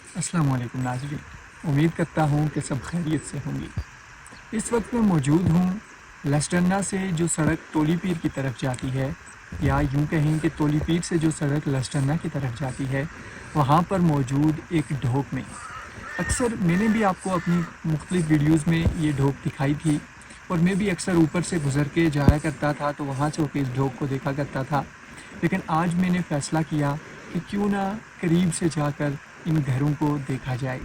अस्सलाम वालेकुम नाज़रीन, उम्मीद करता हूँ कि सब खैरियत से होंगी। इस वक्त मैं मौजूद हूँ लस्टन्ना से जो सड़क तोली पीर की तरफ जाती है, या यूँ कहें कि तोली पीर से जो सड़क लस्टन्ना की तरफ जाती है, वहाँ पर मौजूद एक ढोक में अक्सर मैंने भी आपको अपनी मुख्तलिफ़ वीडियोज़ में ये ढोक दिखाई थी, और मैं भी अक्सर ऊपर से गुज़र के जाया करता था तो वहाँ से होकर इस ढोक को देखा करता था। लेकिन आज मैंने फ़ैसला किया कि क्यों ना करीब से जाकर इन घरों को देखा जाए,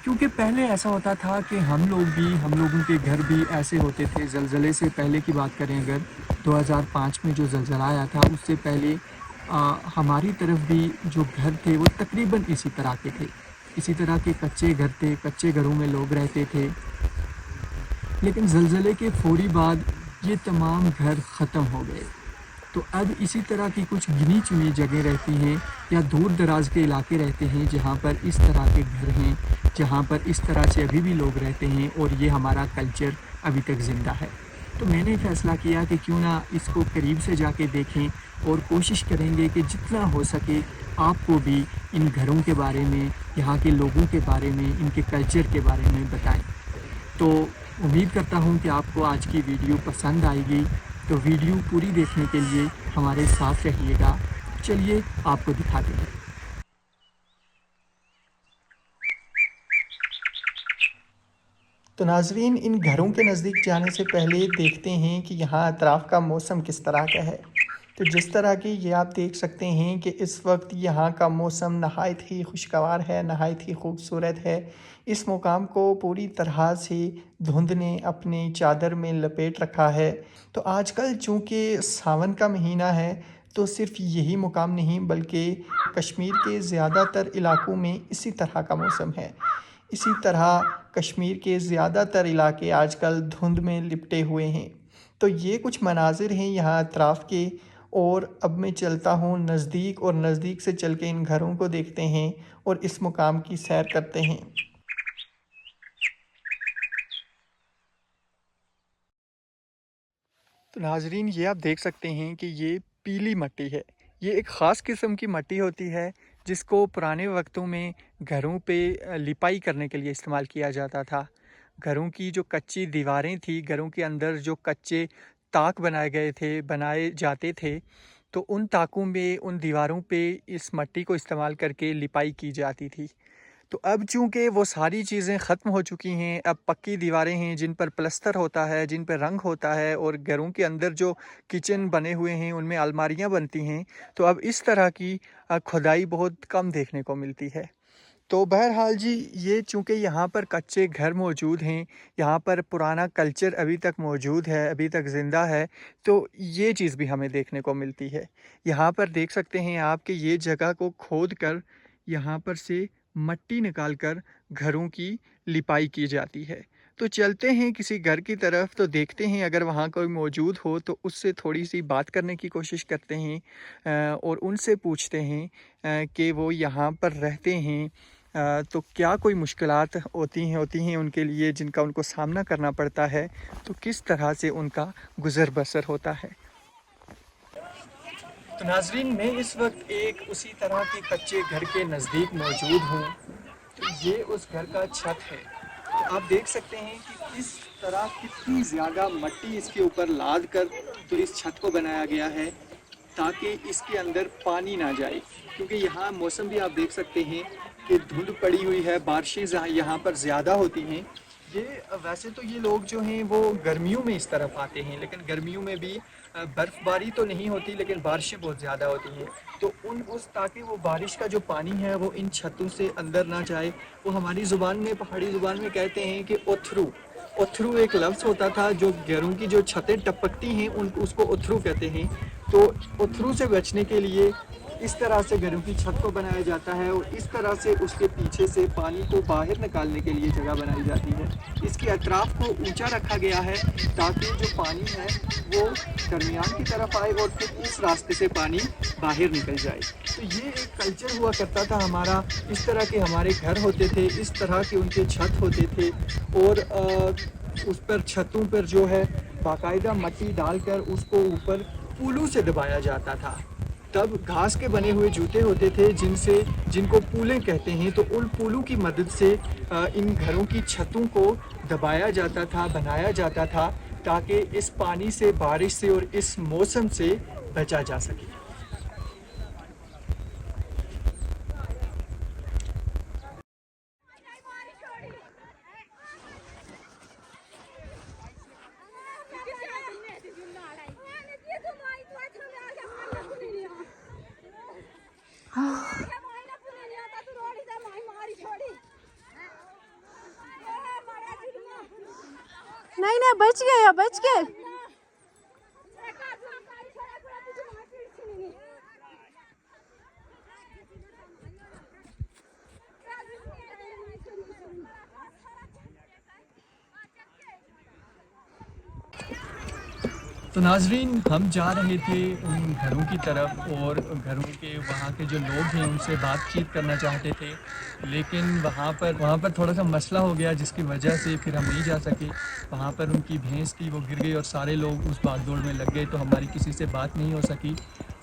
क्योंकि पहले ऐसा होता था कि हम लोगों के घर भी ऐसे होते थे। ज़लज़ले से पहले की बात करें अगर, 2005 में जो ज़लज़ला आया था उससे पहले हमारी तरफ भी जो घर थे वो तकरीबन इसी तरह के थे। इसी तरह के कच्चे घर थे, कच्चे घरों में लोग रहते थे। लेकिन ज़लज़ले के फ़ौरी बाद ये तमाम घर ख़त्म हो गए। तो अब इसी तरह की कुछ गिनी चुनी जगह रहती हैं या दूर दराज के इलाके रहते हैं जहाँ पर इस तरह के घर हैं, जहाँ पर इस तरह से अभी भी लोग रहते हैं और ये हमारा कल्चर अभी तक ज़िंदा है। तो मैंने फ़ैसला किया कि क्यों ना इसको करीब से जाके देखें और कोशिश करेंगे कि जितना हो सके आपको भी इन घरों के बारे में, यहाँ के लोगों के बारे में, इनके कल्चर के बारे में बताएं। तो उम्मीद करता हूँ कि आपको आज की वीडियो पसंद आएगी। तो वीडियो पूरी देखने के लिए हमारे साथ रहिएगा। चलिए आपको दिखाते हैं। तो नाजरीन, इन घरों के नज़दीक जाने से पहले देखते हैं कि यहाँ अतराफ़ का मौसम किस तरह का है। तो जिस तरह की ये आप देख सकते हैं कि इस वक्त यहाँ का मौसम नहायत ही खुशगवार है, नहायत ही खूबसूरत है। इस मुकाम को पूरी तरह से धुंध ने अपनी चादर में लपेट रखा है। तो आजकल चूँकि सावन का महीना है, तो सिर्फ यही मुकाम नहीं बल्कि कश्मीर के ज़्यादातर इलाक़ों में इसी तरह का मौसम है। इसी तरह कश्मीर के ज़्यादातर इलाके आजकल धुंध में लिपटे हुए हैं। तो ये कुछ मनाजिर हैं यहाँ अतराफ़ के। और अब मैं चलता हूँ नज़दीक, और नज़दीक से चल के इन घरों को देखते हैं और इस मुकाम की सैर करते हैं। तो नाजरीन, ये आप देख सकते हैं कि ये पीली मट्टी है। ये एक ख़ास किस्म की मट्टी होती है जिसको पुराने वक्तों में घरों पे लिपाई करने के लिए इस्तेमाल किया जाता था। घरों की जो कच्ची दीवारें थी, घरों के अंदर जो कच्चे ताक बनाए जाते थे, तो उन ताकों में, उन दीवारों पे इस मट्टी को इस्तेमाल करके लिपाई की जाती थी। तो अब चूँकि वो सारी चीज़ें ख़त्म हो चुकी हैं, अब पक्की दीवारें हैं जिन पर प्लस्तर होता है, जिन पर रंग होता है, और घरों के अंदर जो किचन बने हुए हैं उनमें अलमारियाँ बनती हैं। तो अब इस तरह की खुदाई बहुत कम देखने को मिलती है। तो बहरहाल जी, ये चूँकि यहाँ पर कच्चे घर मौजूद हैं, यहाँ पर पुराना कल्चर अभी तक मौजूद है, अभी तक ज़िंदा है, तो ये चीज़ भी हमें देखने को मिलती है। यहाँ पर देख सकते हैं आप कि ये जगह को खोद कर यहाँ पर से मट्टी निकाल कर घरों की लिपाई की जाती है। तो चलते हैं किसी घर की तरफ, तो देखते हैं अगर वहाँ कोई मौजूद हो तो उससे थोड़ी सी बात करने की कोशिश करते हैं, और उनसे पूछते हैं कि वो यहाँ पर रहते हैं तो क्या कोई मुश्किलात होती हैं उनके लिए, जिनका उनको सामना करना पड़ता है, तो किस तरह से उनका गुज़र बसर होता है। तो नाजरीन, मैं इस वक्त एक उसी तरह के कच्चे घर के नज़दीक मौजूद हूँ। तो ये उस घर का छत है। तो आप देख सकते हैं कि किस तरह कितनी ज़्यादा मट्टी इसके ऊपर लाद कर तो इस छत को बनाया गया है ताकि इसके अंदर पानी ना जाए। क्योंकि यहाँ मौसम भी आप देख सकते हैं कि धुंध पड़ी हुई है, बारिशें यहाँ पर ज़्यादा होती हैं। ये वैसे तो ये लोग जो हैं वो गर्मियों में इस तरफ आते हैं, लेकिन गर्मियों में भी बर्फ़बारी तो नहीं होती, लेकिन बारिशें बहुत ज़्यादा होती हैं। तो ताकि वो बारिश का जो पानी है वो इन छतों से अंदर ना जाए, वो हमारी ज़ुबान में, पहाड़ी ज़ुबान में कहते हैं कि ओथरू। ओथरू एक लफ्ज़ होता था, जो घरों की जो छतें टपकती हैं उसको ओथरू कहते हैं। तो ओथरू से बचने के लिए इस तरह से घरों की छत को बनाया जाता है, और इस तरह से उसके पीछे से पानी को बाहर निकालने के लिए जगह बनाई जाती है। इसके अतराफ़ को ऊंचा रखा गया है ताकि जो पानी है वो दरमियान की तरफ आए और फिर इस रास्ते से पानी बाहर निकल जाए। तो ये एक कल्चर हुआ करता था हमारा। इस तरह के हमारे घर होते थे, इस तरह के उनके छत होते थे, और उस पर छतों पर जो है बाकायदा मट्टी डालकर उसको ऊपर फूलों से दबाया जाता था। तब घास के बने हुए जूते होते थे जिनको पूलें कहते हैं। तो उन पूलों की मदद से इन घरों की छतों को दबाया जाता था, बनाया जाता था, ताकि इस पानी से, बारिश से और इस मौसम से बचा जा सके। नहीं नहीं बच गया बच गए। तो नाजरीन, हम जा रहे थे उन घरों की तरफ और घरों के वहाँ के जो लोग हैं उनसे बातचीत करना चाहते थे, लेकिन वहाँ पर थोड़ा सा मसला हो गया, जिसकी वजह से फिर हम नहीं जा सके। वहाँ पर उनकी भैंस थी, वो गिर गई और सारे लोग उस भागदौड़ में लग गए, तो हमारी किसी से बात नहीं हो सकी।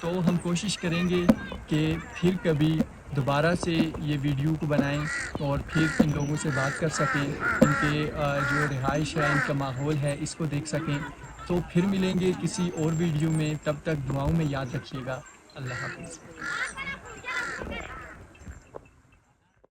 तो हम कोशिश करेंगे कि फिर कभी दोबारा से ये वीडियो को बनाएं और फिर इन लोगों से बात कर सकें, इनके जो रिहाइश है, इनका माहौल है, इसको देख सकें। तो फिर मिलेंगे किसी और वीडियो में, तब तक दुआओं में याद रखिएगा। अल्लाह हाफ़िज़।